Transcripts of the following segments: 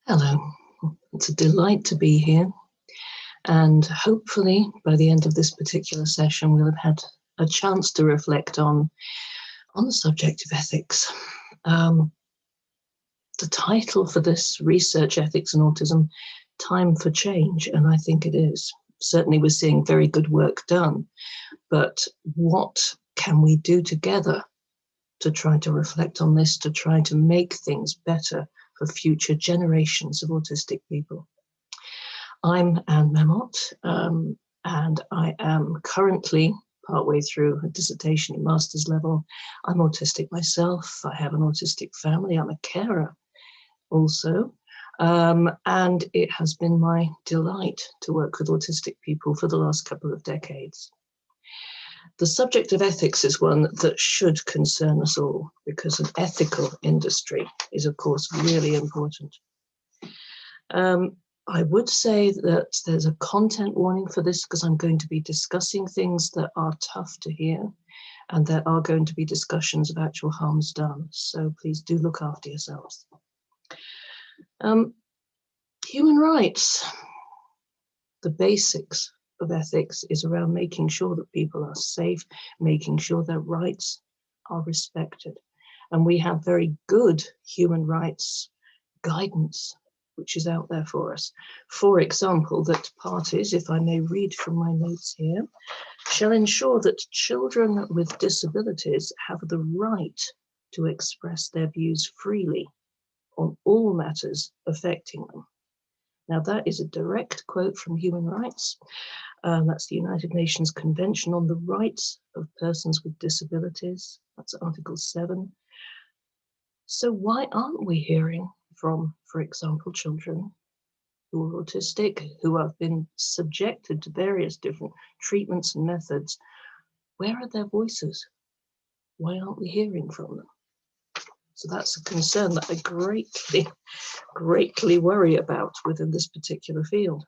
Hello, it's a delight to be here, and hopefully by the end of this particular session we'll have had a chance to reflect on the subject of ethics. The title for this research, Ethics and Autism, Time for Change, and I think it is. Certainly we're seeing very good work done, but what can we do together to try to reflect on this, to try to make things better for future generations of autistic people? I'm Memmot, and I am currently partway through a dissertation at master's level. I'm autistic myself. I have an autistic family. I'm a carer also. And it has been my delight to work with autistic people for the last couple of decades. The subject of ethics is one that should concern us all, because an ethical industry is, of course, really important. I would say that there's a content warning for this, because I'm going to be discussing things that are tough to hear, and there are going to be discussions of actual harms done. So please do look after yourselves. Human rights. The basics of ethics is around making sure that people are safe, making sure their rights are respected. And we have very good human rights guidance which is out there for us. For example, that parties, if I may read from my notes here, shall ensure that children with disabilities have the right to express their views freely on all matters affecting them. Now, that is a direct quote from human rights. That's the United Nations Convention on the Rights of Persons with Disabilities. That's Article 7. So why aren't we hearing from, for example, children who are autistic, who have been subjected to various different treatments and methods? Where are their voices? Why aren't we hearing from them? So that's a concern that I greatly worry about within this particular field.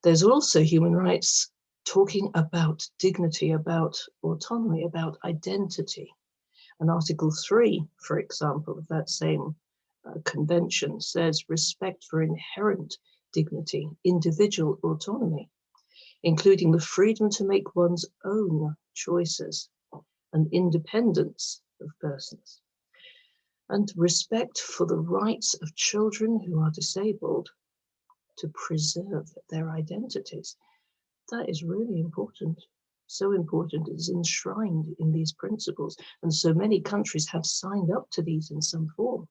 There's also human rights talking about dignity, about autonomy, about identity. And Article 3, for example, of that same convention says respect for inherent dignity, individual autonomy, including the freedom to make one's own choices and independence of persons. And respect for the rights of children who are disabled to preserve their identities. That is really important. So important, it is enshrined in these principles, and so many countries have signed up to these in some form.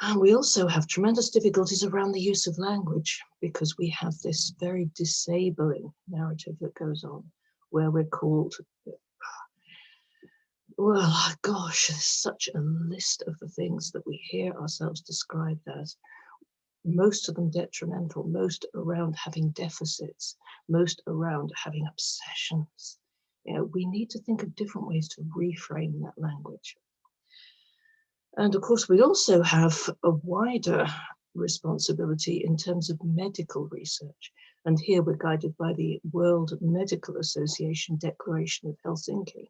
And we also have tremendous difficulties around the use of language, because we have this very disabling narrative that goes on, where we're called, well, gosh, there's such a list of the things that we hear ourselves described as, most of them detrimental, most around having deficits, most around having obsessions. You know, we need to think of different ways to reframe that language. And of course, we also have a wider responsibility in terms of medical research. And here we're guided by the World Medical Association Declaration of Helsinki,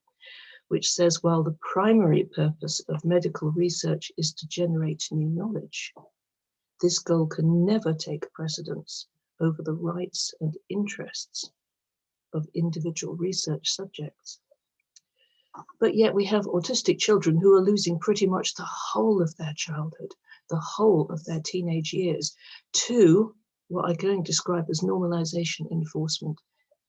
which says, while the primary purpose of medical research is to generate new knowledge, this goal can never take precedence over the rights and interests of individual research subjects. But yet we have autistic children who are losing pretty much the whole of their childhood, the whole of their teenage years, to what I'm going to describe as normalization enforcement.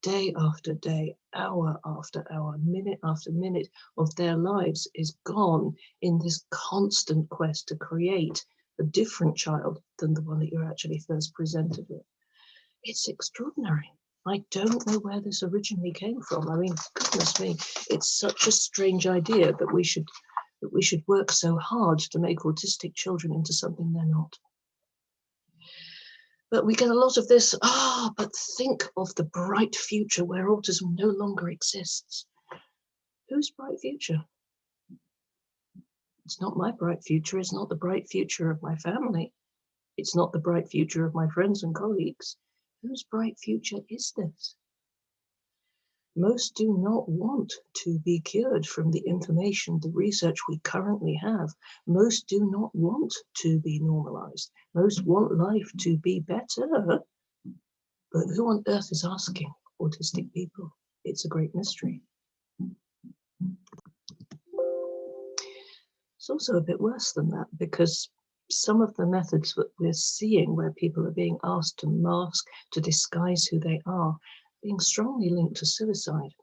Day after day, hour after hour, minute after minute of their lives is gone in this constant quest to create a different child than the one that you're actually first presented with. It's extraordinary. I don't know where this originally came from. I mean, goodness me, it's such a strange idea that we should work so hard to make autistic children into something they're not. But we get a lot of this, but think of the bright future where autism no longer exists. Whose bright future? It's not my bright future. It's not the bright future of my family. It's not the bright future of my friends and colleagues. Whose bright future is this? Most do not want to be cured from the information, the research we currently have. Most do not want to be normalized. Most want life to be better. But who on earth is asking autistic people? It's a great mystery. It's also a bit worse than that, because some of the methods that we're seeing where people are being asked to mask, to disguise who they are, being strongly linked to suicide.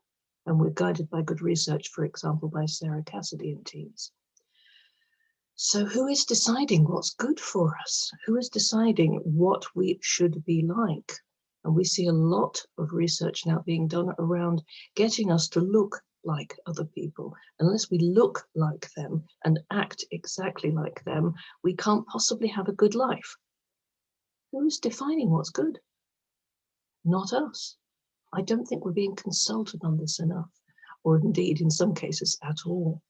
And we're guided by good research, for example, by Sarah Cassidy and teams. So who is deciding what's good for us? Who is deciding what we should be like? And we see a lot of research now being done around getting us to look like other people. Unless we look like them and act exactly like them, we can't possibly have a good life. Who is defining what's good? Not us. I don't think we're being consulted on this enough, or indeed in some cases at all.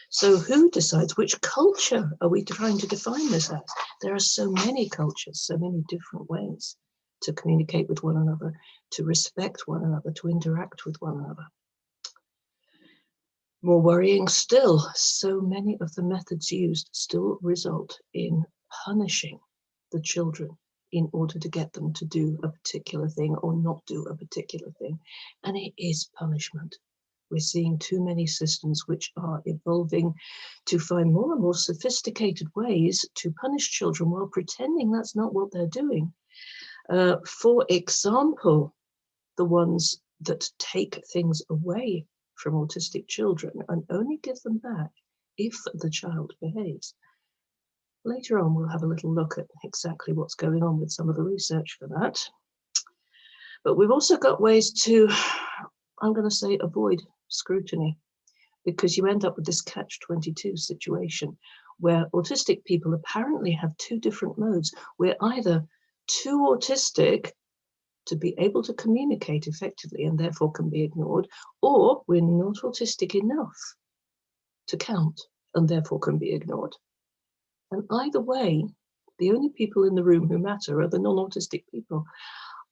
So who decides? Which culture are we trying to define this as? There are so many cultures, so many different ways to communicate with one another, to respect one another, to interact with one another. More worrying still, so many of the methods used still result in punishing the children in order to get them to do a particular thing or not do a particular thing. And it is punishment. We're seeing too many systems which are evolving to find more and more sophisticated ways to punish children while pretending that's not what they're doing. For example, the ones that take things away from autistic children and only give them back if the child behaves. Later on, we'll have a little look at exactly what's going on with some of the research for that. But we've also got ways to, I'm going to say, avoid scrutiny, because you end up with this catch-22 situation where autistic people apparently have two different modes. We're either too autistic to be able to communicate effectively and therefore can be ignored, or we're not autistic enough to count and therefore can be ignored. And either way, the only people in the room who matter are the non-autistic people.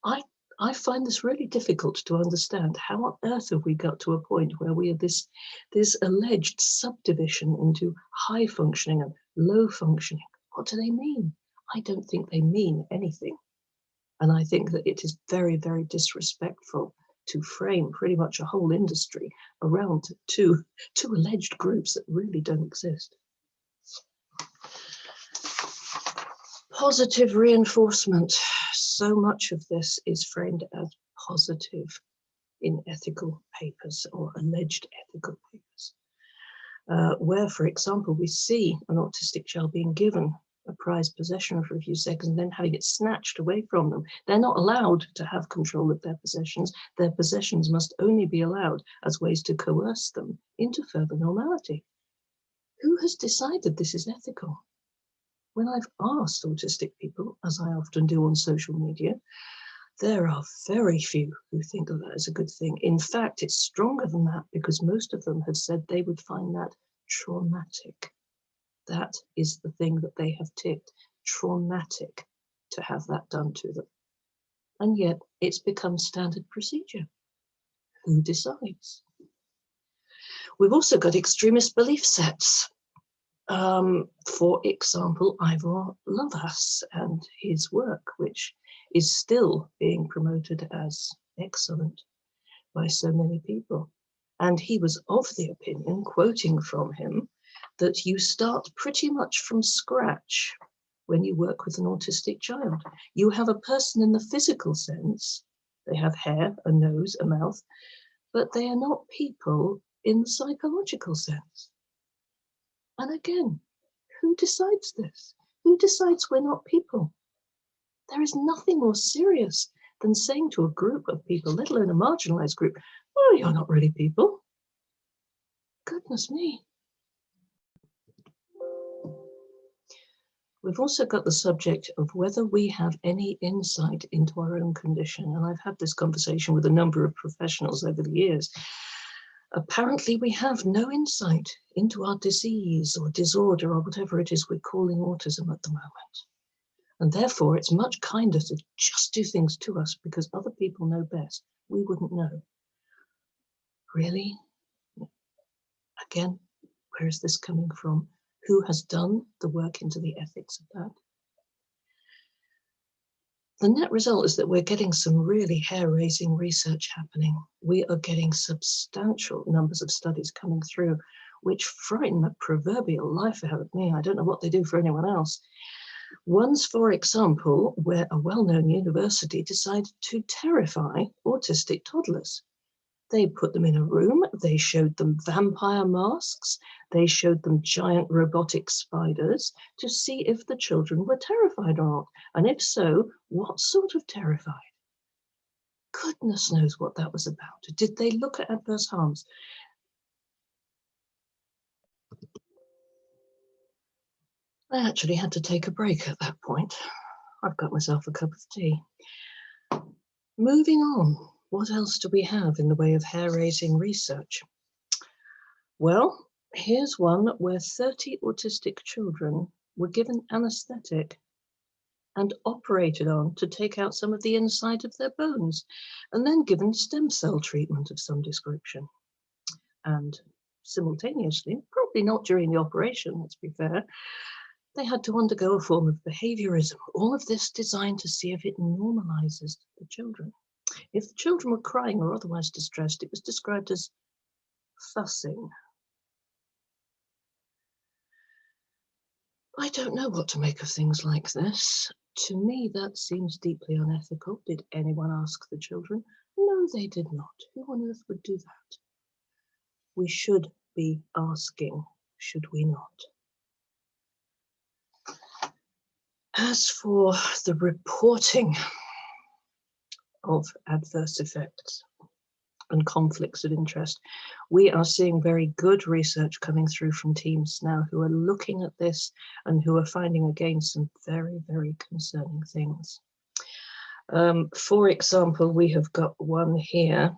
I find this really difficult to understand. How on earth have we got to a point where we have this alleged subdivision into high functioning and low functioning? What do they mean? I don't think they mean anything. And I think that it is very, very disrespectful to frame pretty much a whole industry around two alleged groups that really don't exist. Positive reinforcement. So much of this is framed as positive in ethical papers or alleged ethical papers, where, for example, we see an autistic child being given a prized possession for a few seconds and then having it snatched away from them. They're not allowed to have control of their possessions. Their possessions must only be allowed as ways to coerce them into further normality. Who has decided this is ethical? When I've asked autistic people, as I often do on social media, there are very few who think of that as a good thing. In fact, it's stronger than that, because most of them have said they would find that traumatic. That is the thing that they have ticked, traumatic, to have that done to them. And yet it's become standard procedure. Who decides? We've also got extremist belief sets. For example, Ivor Lovas and his work, which is still being promoted as excellent by so many people. And he was of the opinion, quoting from him, that you start pretty much from scratch when you work with an autistic child. You have a person in the physical sense. They have hair, a nose, a mouth, but they are not people in the psychological sense. And again, who decides this? Who decides we're not people? There is nothing more serious than saying to a group of people, let alone a marginalized group, well, you're not really people. Goodness me. We've also got the subject of whether we have any insight into our own condition. And I've had this conversation with a number of professionals over the years. Apparently, we have no insight into our disease or disorder or whatever it is we're calling autism at the moment. And therefore, it's much kinder to just do things to us because other people know best. We wouldn't know. Really? Again, where is this coming from? Who has done the work into the ethics of that? The net result is that we're getting some really hair-raising research happening. We are getting substantial numbers of studies coming through, which frighten the proverbial life out of me. I don't know what they do for anyone else. One's, for example, where a well-known university decided to terrify autistic toddlers. They put them in a room, they showed them vampire masks, they showed them giant robotic spiders to see if the children were terrified or not, and if so, what sort of terrified? Goodness knows what that was about. Did they look at adverse harms? I actually had to take a break at that point. I've got myself a cup of tea. Moving on, what else do we have in the way of hair-raising research? Well, here's one where 30 autistic children were given anesthetic and operated on to take out some of the inside of their bones, and then given stem cell treatment of some description. And simultaneously, probably not during the operation, let's be fair, they had to undergo a form of behaviorism. All of this designed to see if it normalizes the children. If the children were crying or otherwise distressed, it was described as fussing. I don't know what to make of things like this. To me, that seems deeply unethical. Did anyone ask the children? No, they did not. Who on earth would do that? We should be asking, should we not? As for the reporting of adverse effects and conflicts of interest, we are seeing very good research coming through from teams now who are looking at this and who are finding again some very, very concerning things. For example, we have got one here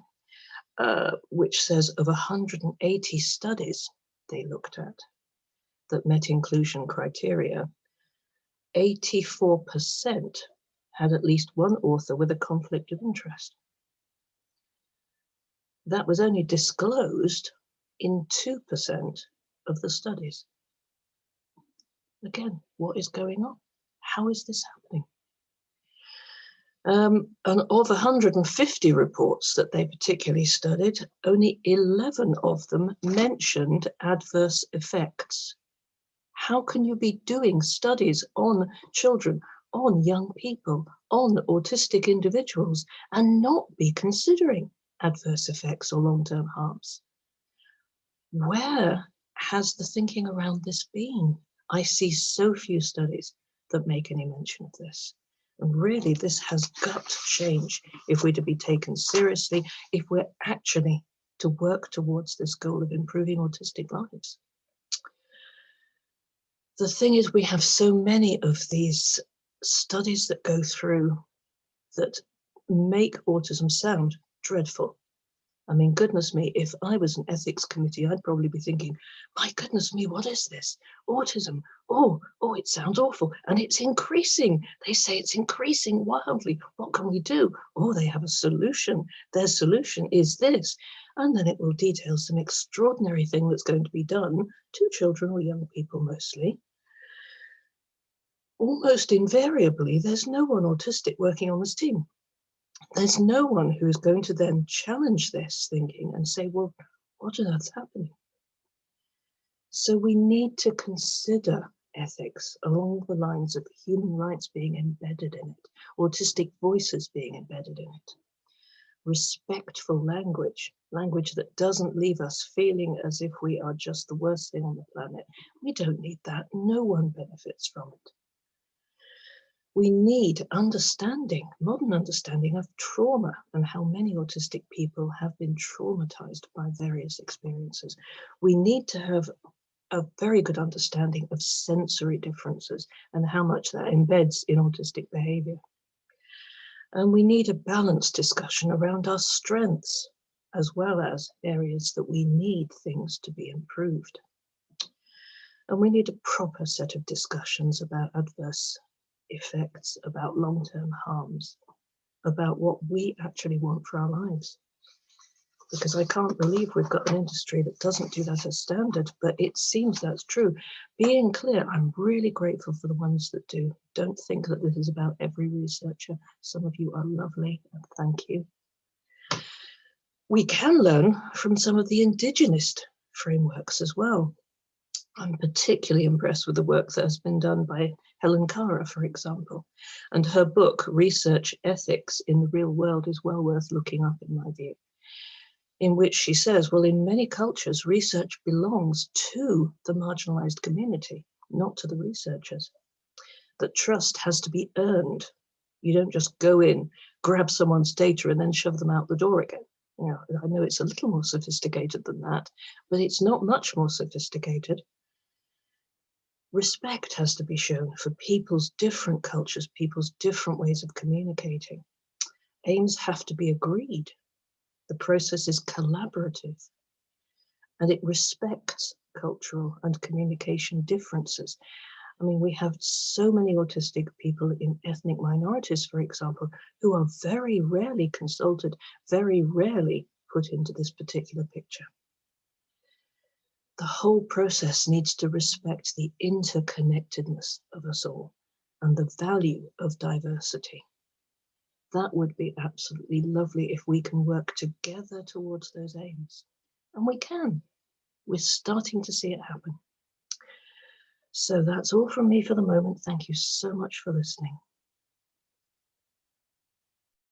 which says of 180 studies they looked at that met inclusion criteria, 84% had at least one author with a conflict of interest. That was only disclosed in 2% of the studies. Again, what is going on? How is this happening? And of 150 reports that they particularly studied, only 11 of them mentioned adverse effects. How can you be doing studies on children, on young people, on autistic individuals, and not be considering adverse effects or long-term harms? Where has the thinking around this been? I see so few studies that make any mention of this. And really, this has got to change if we're to be taken seriously, if we're actually to work towards this goal of improving autistic lives. The thing is, we have so many of these studies that go through that make autism sound dreadful. I mean, goodness me, if I was an ethics committee, I'd probably be thinking, my goodness me, what is this? Autism. Oh, it sounds awful. And it's increasing. They say it's increasing wildly. What can we do? Oh, they have a solution. Their solution is this. And then it will detail some extraordinary thing that's going to be done to children or young people mostly. Almost invariably, there's no one autistic working on this team. There's no one who is going to then challenge this thinking and say, well, what on earth's happening? So we need to consider ethics along the lines of human rights being embedded in it, autistic voices being embedded in it, respectful language, language that doesn't leave us feeling as if we are just the worst thing on the planet. We don't need that. No one benefits from it. We need understanding, modern understanding of trauma and how many autistic people have been traumatized by various experiences. We need to have a very good understanding of sensory differences and how much that embeds in autistic behavior. And we need a balanced discussion around our strengths, as well as areas that we need things to be improved. And we need a proper set of discussions about adverse effects, about long-term harms, about what we actually want for our lives. because I can't believe we've got an industry that doesn't do that as standard, but it seems that's true. Being clear, I'm really grateful for the ones that do. Don't think that this is about every researcher. Some of you are lovely, and thank you. We can learn from some of the indigenous frameworks as well. I'm particularly impressed with the work that has been done by Helen Cara, for example, and her book, Research Ethics in the Real World, is well worth looking up in my view, in which she says, well, in many cultures, research belongs to the marginalized community, not to the researchers. That trust has to be earned. You don't just go in, grab someone's data, and then shove them out the door again. You know, I know it's a little more sophisticated than that, but it's not much more sophisticated. Respect has to be shown for people's different cultures, people's different ways of communicating. Aims have to be agreed. The process is collaborative, and it respects cultural and communication differences. I mean, we have so many autistic people in ethnic minorities, for example, who are very rarely consulted, very rarely put into this particular picture. The whole process needs to respect the interconnectedness of us all and the value of diversity. That would be absolutely lovely if we can work together towards those aims. And we can. We're starting to see it happen. So that's all from me for the moment. Thank you so much for listening.